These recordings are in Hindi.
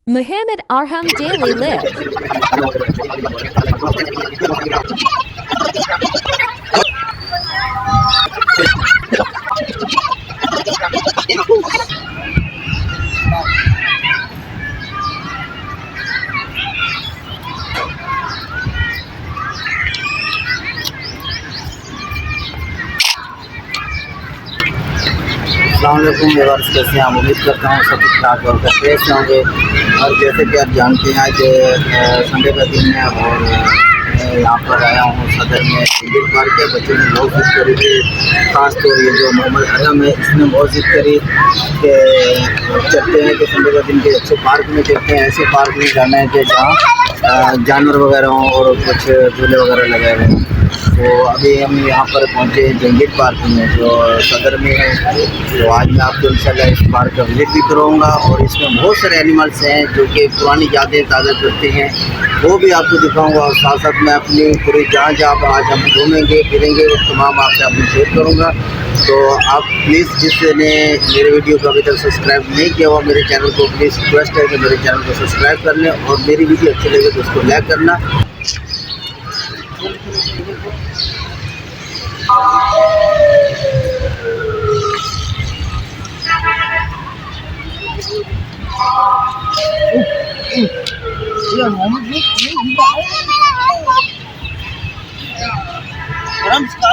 Muhammad Arham Daily Live. अस्सलामुअलैकुम व्यूअर्स, कैसे हैं? उम्मीद करता हूँ सब ठीक ठाक और कैसे होंगे। और जैसे कि आप जानते हैं आज संडे का दिन है और यहाँ पर आया हूँ सदर में क्रिकेट पार्क के। बच्चों ने बहुत जिद करी थी, खासतौर ये जो मोहम्मद अरहम है इसने बहुत जिद करी कि चलते हैं कि संडे का दिन के अच्छे पार्क में चलते हैं। ऐसे पार्क में जाना है कि जहाँ जानवर वगैरह हों और कुछ झूले वगैरह लगाए हुए हों। तो अभी हम यहाँ पर पहुँचे जंगीर पार्क में जो सदर में है। तो आज मैं आपको इंशाल्लाह इस पार्क का विजिट भी कराऊँगा और इसमें बहुत सारे एनिमल्स हैं जो कि पुरानी यादें ताज़ा करते हैं, वो भी आपको दिखाऊंगा। और साथ साथ मैं अपनी पूरी जहाँ आज हम घूमेंगे फिरेंगे वो तमाम आपसे अपनी शेयर करूँगा। तो आप प्लीज़ जिसने मेरे वीडियो को अभी तक सब्सक्राइब नहीं किया हुआ मेरे चैनल को प्लीज़ रिक्वेस्ट है कि मेरे चैनल को सब्सक्राइब कर लें और मेरी वीडियो अच्छी लगे तो उसको लाइक करना।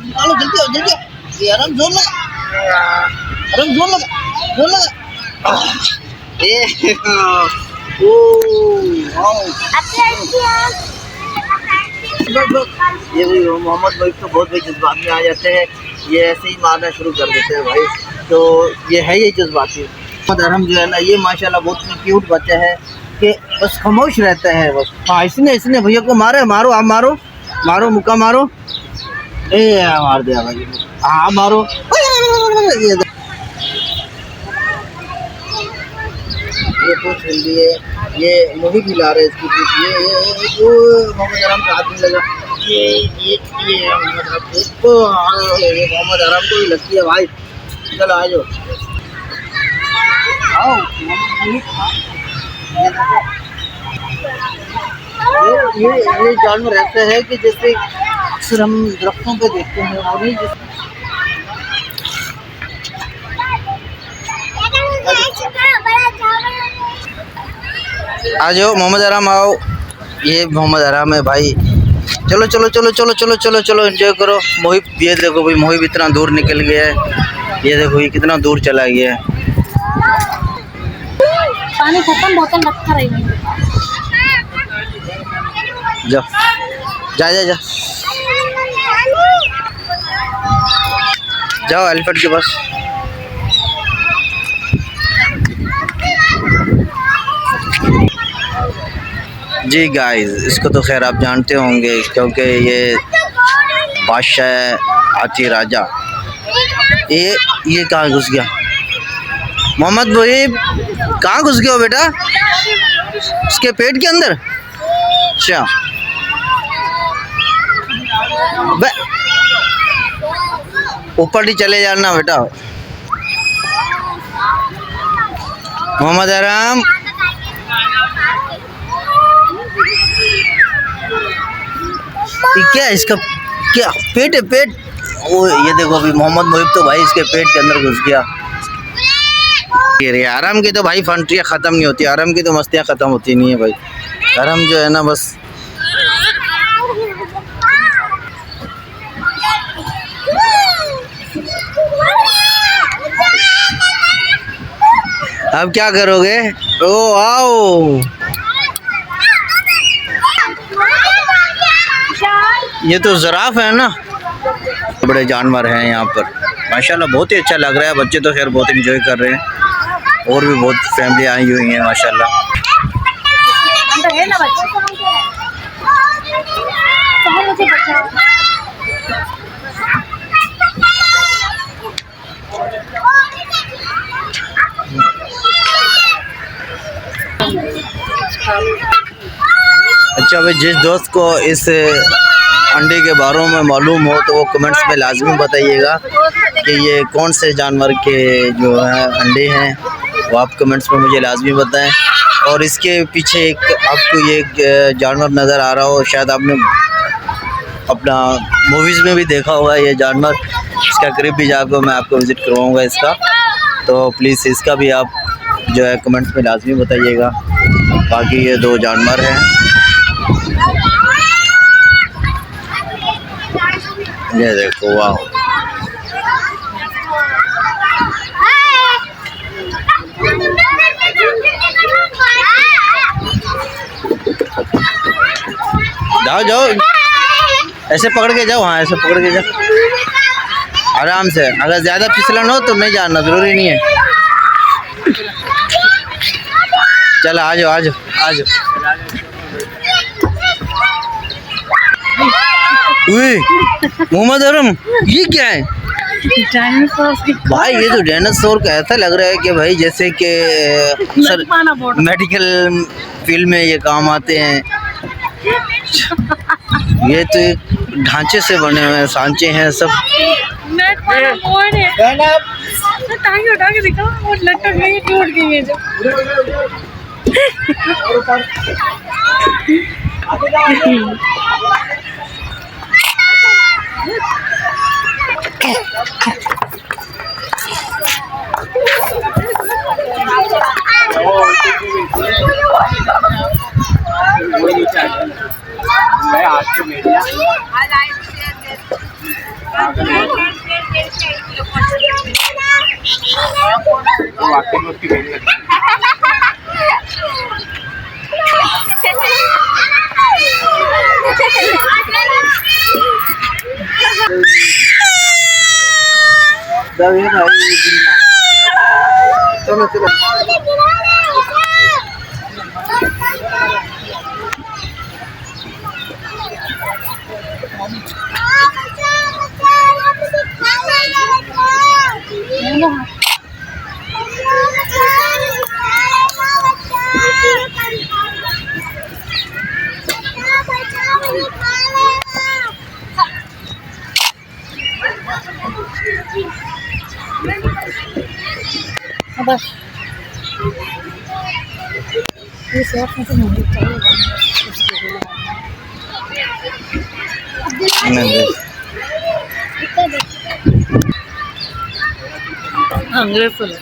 निकालो जल्दी आराम जोर लगा ये भी मोहम्मद भाई तो बहुत भाई जज्बात में आ जाते हैं, ये ऐसे ही मारना शुरू कर देते हैं भाई। तो ये है ये जज्बाती मोहम्मद अरहम जो है ना, ये माशाल्लाह बहुत क्यूट बच्चा है कि बस खामोश रहता है बस। हाँ इसने भैया को मारो आप मारो मुक्का मारो, मार दिया भाई। हाँ मारो, ये कुछ हिंदी है, ये मूवी भी ला रहे हैं इसकी कुछ। ये मोहम्मद अरहम का हाथ में लगा, ये मोहम्मद अरहम को भी लगती है भाई। चलो आ जाओ, ये जानवर ऐसा है कि जैसे अक्सर हम दरख्तों पे देखते हैं और नहीं आ जाओ मोहम्मद अरहम आओ। ये मोहम्मद अरहम है भाई। चलो चलो चलो चलो चलो चलो चलो एंजॉय करो। मोहिब ये देखो भाई, मोहिब इतना दूर निकल गया है। ये देखो ये कितना दूर चला गया है। पानी खत्म, बोतल रखा रही। जा जा जा जा जाओ एलिफेंट के पास। जी गाइस, इसको तो खैर आप जानते होंगे क्योंकि ये बादशाह हाथी राजा। ये कहाँ घुस गया? मोहम्मद भाई कहाँ घुस गया हो बेटा? उसके पेट के अंदर? अच्छा ऊपर ही चले जाना बेटा। मोहम्मद अरहम क्या है इसका? क्या पेट है? पेट ओ ये देखो अभी मोहम्मद मोहिब तो भाई इसके पेट के अंदर घुस गया। ये आराम की तो भाई फंटियाँ ख़त्म नहीं होती, आराम की तो मस्तियाँ ख़त्म होती नहीं है भाई। आराम जो है ना बस अब क्या करोगे? ओ आओ, ये तो ज़राफ है ना। बड़े जानवर हैं यहाँ पर माशाल्लाह, बहुत ही अच्छा लग रहा है। बच्चे तो खैर बहुत एंजॉय कर रहे हैं और भी बहुत फैमिली आई हुई हैं माशाल्लाह। अच्छा भाई, जिस दोस्त को इस अंडे के बारे में मालूम हो तो वो कमेंट्स में लाजमी बताइएगा कि ये कौन से जानवर के जो है अंडे हैं, वो आप कमेंट्स में मुझे लाजमी बताएं। और इसके पीछे एक आपको ये जानवर नज़र आ रहा हो, शायद आपने अपना मूवीज़ में भी देखा होगा ये जानवर। इसका क्लिप भी जाकर मैं आपको विज़िट करवाऊँगा इसका, तो प्लीज़ इसका भी आप जो है कमेंट्स में लाजमी बताइएगा। बाकी ये दो जानवर हैं, ये देखो वाह। जाओ जाओ, ऐसे पकड़ के जाओ, हाँ ऐसे पकड़ के जाओ आराम से। अगर ज़्यादा फिसलन हो तो नहीं जाना, ज़रूरी नहीं है। चलो आ जाओ आ जाओ आ जाओ। मोहम्मद अरम, ये क्या है भाई? ये तो डायनासोर का ऐसा लग रहा है कि भाई जैसे कि सर मेडिकल फील्ड में ये काम आते हैं। ये तो ढांचे से बने हुए हैं, सांचे हैं सब। उठा के दिखा, वो लटक गई, टूट गई है जो। चलो चलो बस ये सब से नहीं चाहिए। अंग्रेज फुल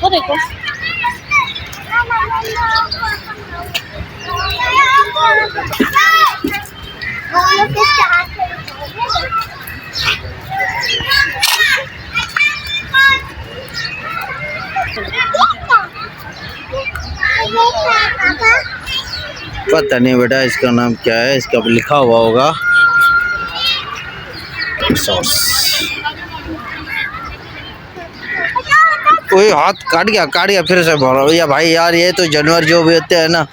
वो देखो पता नहीं बेटा इसका नाम क्या है, इसका भी लिखा हुआ होगा। कोई हाथ काट गया फिर से बोल रहा भाई यार। ये तो जानवर जो भी होते हैं ना,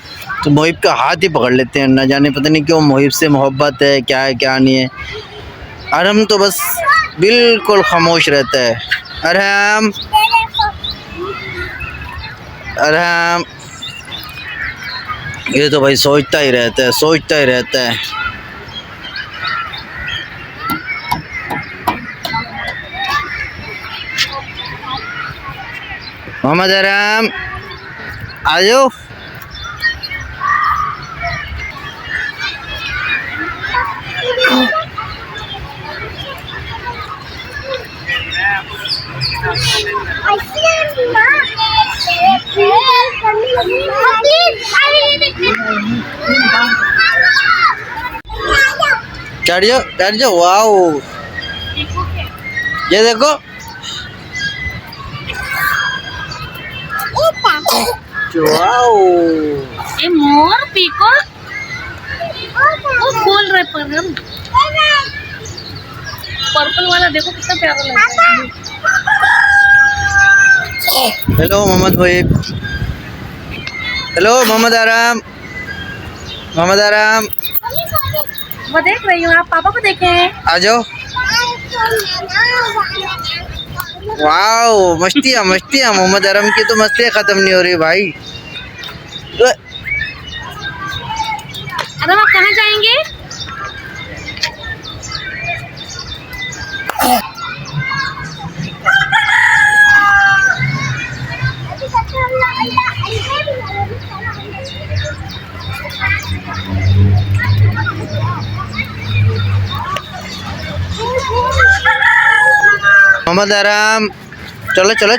तो मोहिब का हाथ ही पकड़ लेते हैं, ना जाने पता नहीं क्यों मोहिब से मोहब्बत है क्या है क्या नहीं है। अरहम तो बस बिल्कुल खामोश रहता है। अरहम अरहम ये तो भाई सोचता ही रहता है। मोहम्मद अरहम आ जाओ। चढ़ जाओ वाओ। ये देखो वाओ, ये मोर पीकॉक वो बोल रहे पर हम पर्पल वाला देखो कितना प्यारा लगता है। हेलो मोहम्मद भाई, हेलो मोहम्मद आराम। वो देख रही हूँ, आप पापा को देखें। आ जाओ। वाओ मस्तियाँ मोहम्मद आराम की तो मस्तियाँ खत्म नहीं हो रही भाई। अरे आप कहाँ जाएंगे? मोहम्मद आराम चलो चलो